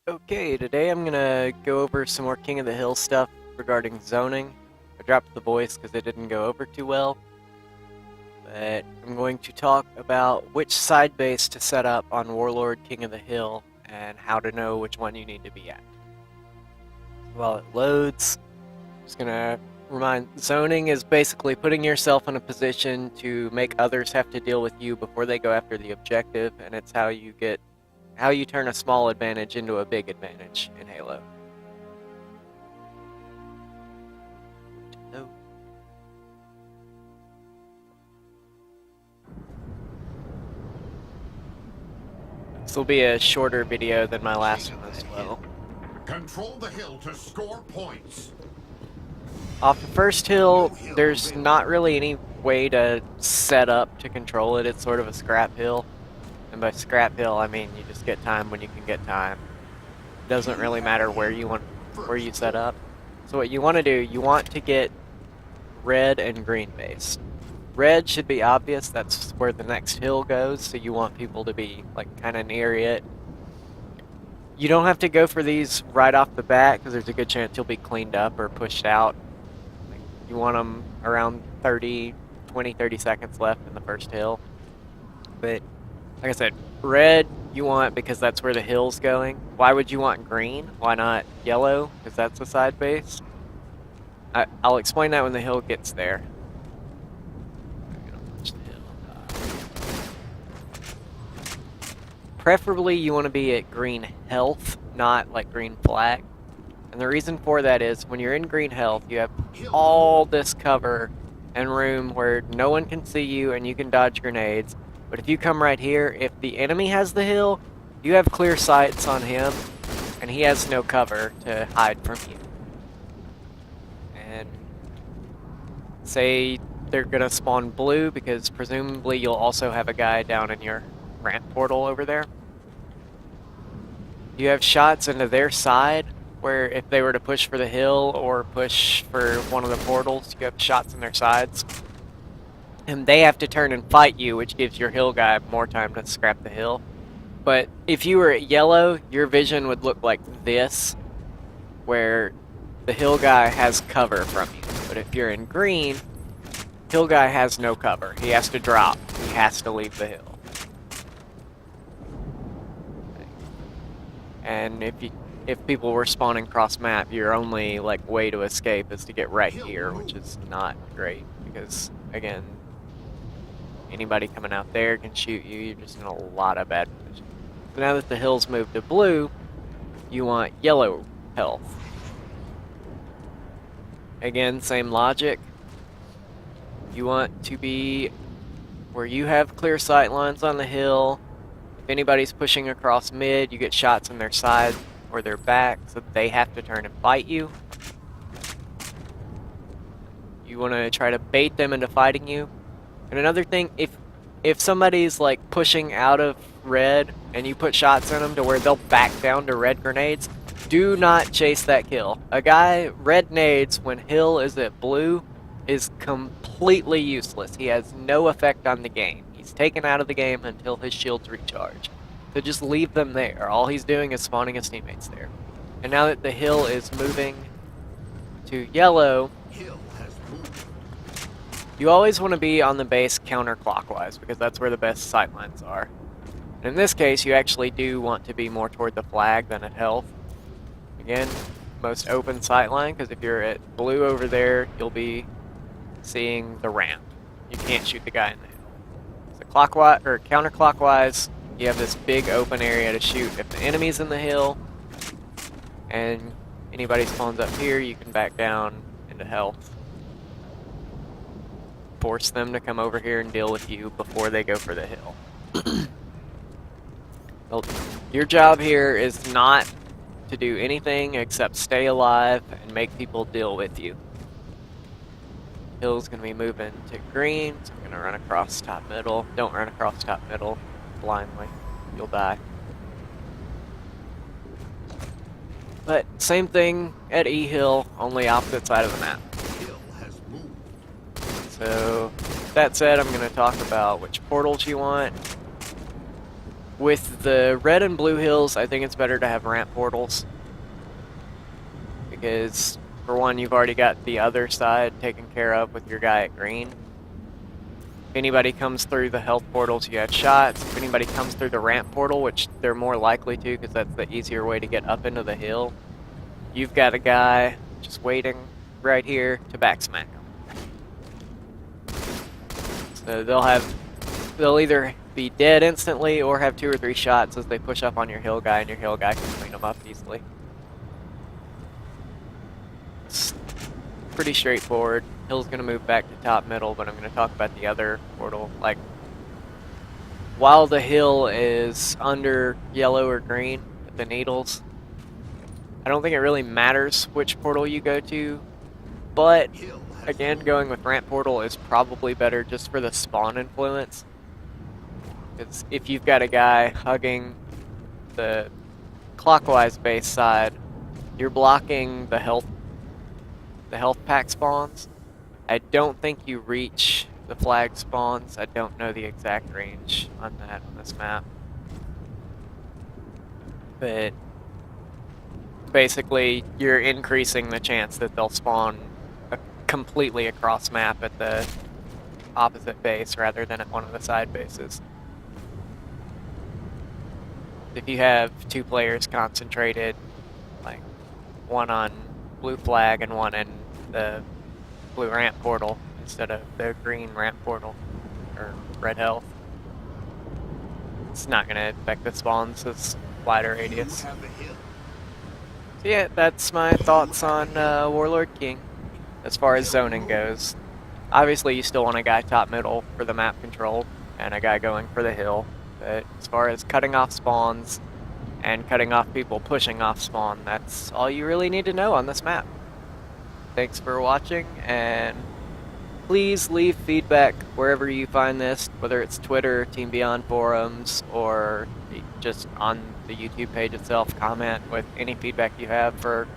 Okay, today I'm gonna go over some more King of the Hill stuff regarding zoning. I dropped the voice because it didn't go over too well, but I'm going to talk about which side base to set up on Warlord King of the Hill and how to know which one you need to be at. While it loads, I'm just gonna remind, zoning is basically putting yourself in a position to make others have to deal with you before they go after the objective, and it's how you turn a small advantage into a big advantage in Halo. No. This will be a shorter video than my last one as well. Control the hill to score points. Off the first hill, there's not really any way to set up to control it. It's sort of a scrap hill. And by scrap hill, I mean you just get time when you can get time. It doesn't really matter where you set up. So what you want to do, you want to get red and green based. Red should be obvious, that's where the next hill goes, so you want people to be like kind of near it. You don't have to go for these right off the bat because there's a good chance you'll be cleaned up or pushed out. You want them around 20, 30 seconds left in the first hill. But like I said, red you want because that's where the hill's going. Why would you want green? Why not yellow? Because that's the side base. I'll explain that when the hill gets there. Preferably you want to be at green health, not like green flag. And the reason for that is when you're in green health, you have all this cover and room where no one can see you and you can dodge grenades. But if you come right here, if the enemy has the hill, you have clear sights on him and he has no cover to hide from you. And say they're gonna spawn blue because presumably you'll also have a guy down in your ramp portal over there. You have shots into their side where if they were to push for the hill or push for one of the portals, you have shots in their sides. And they have to turn and fight you, which gives your hill guy more time to scrap the hill. But if you were at yellow, your vision would look like this, where the hill guy has cover from you. But if you're in green, hill guy has no cover. He has to drop. He has to leave the hill. And if people were spawning cross map, your only like way to escape is to get right here, which is not great because again, anybody coming out there can shoot you. You're just in a lot of bad position. So now that the hills moved to blue, you want yellow health. Again, same logic. You want to be where you have clear sight lines on the hill. If anybody's pushing across mid, you get shots in their side or their back, so they have to turn and fight you. You want to try to bait them into fighting you. And another thing, if somebody's like pushing out of red and you put shots in them to where they'll back down to red grenades, do not chase that kill. A guy, red nades, when hill is at blue, is completely useless. He has no effect on the game. He's taken out of the game until his shields recharge. So just leave them there. All he's doing is spawning his teammates there. And now that the hill is moving to yellow, you always want to be on the base counterclockwise because that's where the best sightlines are. And in this case, you actually do want to be more toward the flag than at health. Again, most open sightline because if you're at blue over there, you'll be seeing the ramp. You can't shoot the guy in there. So clockwise or counterclockwise, you have this big open area to shoot. If the enemy's in the hill and anybody spawns up here, you can back down into health. Force them to come over here and deal with you before they go for the hill. Well, your job here is not to do anything except stay alive and make people deal with you. Hill's gonna be moving to green, so I'm gonna run across top middle. Don't run across top middle blindly. You'll die. But same thing at E Hill, only opposite side of the map. So that said, I'm gonna talk about which portals you want. With the red and blue hills, I think it's better to have ramp portals. Because, for one, you've already got the other side taken care of with your guy at green. If anybody comes through the health portals, you had shots. If anybody comes through the ramp portal, which they're more likely to because that's the easier way to get up into the hill, you've got a guy just waiting right here to backsmack them. So they'll either be dead instantly or have 2 or 3 shots as they push up on your hill guy, and your hill guy can clean them up easily. It's pretty straightforward. Hill's gonna move back to top middle, but I'm gonna talk about the other portal. Like, while the hill is under yellow or green, the needles, I don't think it really matters which portal you go to, but again, going with ramp portal is probably better just for the spawn influence. Because if you've got a guy hugging the clockwise base side, you're blocking the health pack spawns. I don't think you reach the flag spawns. I don't know the exact range on that on this map. But basically, you're increasing the chance that they'll spawn completely across map at the opposite base rather than at one of the side bases. If you have 2 players concentrated, like one on blue flag and one in the blue ramp portal instead of the green ramp portal or red health, it's not going to affect the spawns as wider radius. So yeah, that's my thoughts on Warlord King as far as zoning goes. Obviously, you still want a guy top middle for the map control and a guy going for the hill. But as far as cutting off spawns and cutting off people pushing off spawn, that's all you really need to know on this map. Thanks for watching, and please leave feedback wherever you find this, whether it's Twitter, Team Beyond forums, or just on the YouTube page itself. Comment with any feedback you have for